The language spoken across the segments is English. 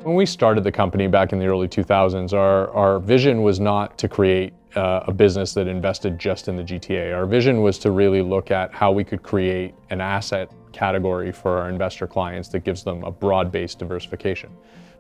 When we started the company back in the early 2000s, our vision was not to create a business that invested just in the GTA. Our vision was to really look at how we could create an asset category for our investor clients that gives them a broad-based diversification.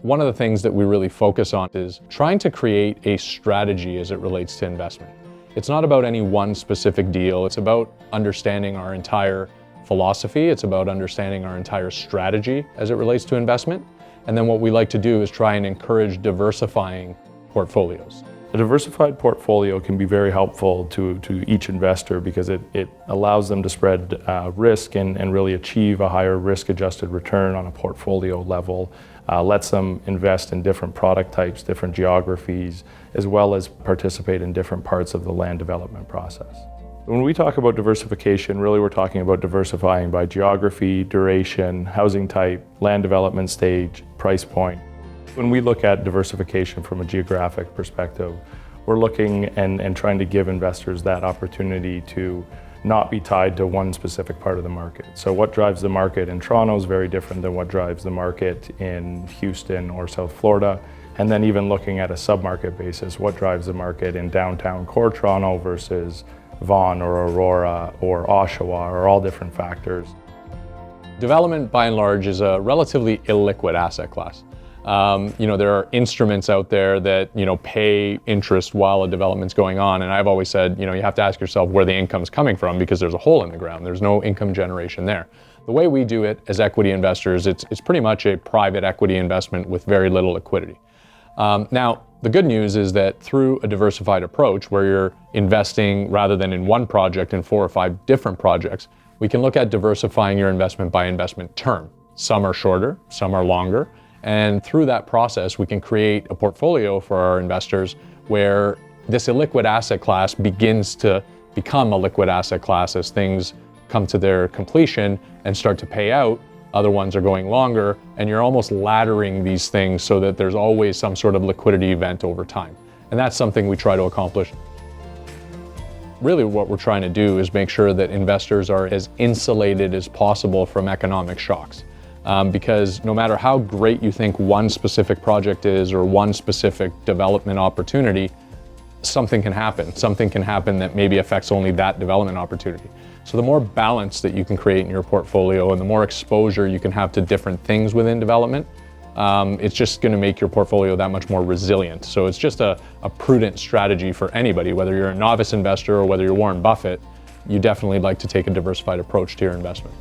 One of the things that we really focus on is trying to create a strategy as it relates to investment. It's not about any one specific deal. It's about understanding our entire philosophy. It's about understanding our entire strategy as it relates to investment. And then what we like to do is try and encourage diversifying portfolios. A diversified portfolio can be very helpful to each investor because it allows them to spread risk and really achieve a higher risk-adjusted return on a portfolio level, lets them invest in different product types, different geographies, as well as participate in different parts of the land development process. When we talk about diversification, really we're talking about diversifying by geography, duration, housing type, land development stage, price point. When we look at diversification from a geographic perspective, we're looking and trying to give investors that opportunity to not be tied to one specific part of the market. So what drives the market in Toronto is very different than what drives the market in Houston or South Florida. And then even looking at a sub-market basis, what drives the market in downtown core Toronto versus Vaughan or Aurora or Oshawa are all different factors. Development, by and large, is a relatively illiquid asset class. There are instruments out there that, pay interest while a development's going on. And I've always said, you have to ask yourself where the income's coming from because there's a hole in the ground. There's no income generation there. The way we do it as equity investors, it's pretty much a private equity investment with very little liquidity. Now, the good news is that through a diversified approach where you're investing rather than in one project in 4 or 5 different projects, we can look at diversifying your investment by investment term. Some are shorter, some are longer. And through that process, we can create a portfolio for our investors where this illiquid asset class begins to become a liquid asset class as things come to their completion and start to pay out. Other ones are going longer, and you're almost laddering these things so that there's always some sort of liquidity event over time. And that's something we try to accomplish. Really what we're trying to do is make sure that investors are as insulated as possible from economic shocks. Because no matter how great you think one specific project is or one specific development opportunity, something can happen. Something can happen that maybe affects only that development opportunity. So the more balance that you can create in your portfolio and the more exposure you can have to different things within development, it's just going to make your portfolio that much more resilient. So it's just a prudent strategy for anybody, whether you're a novice investor or whether you're Warren Buffett. You definitely like to take a diversified approach to your investment.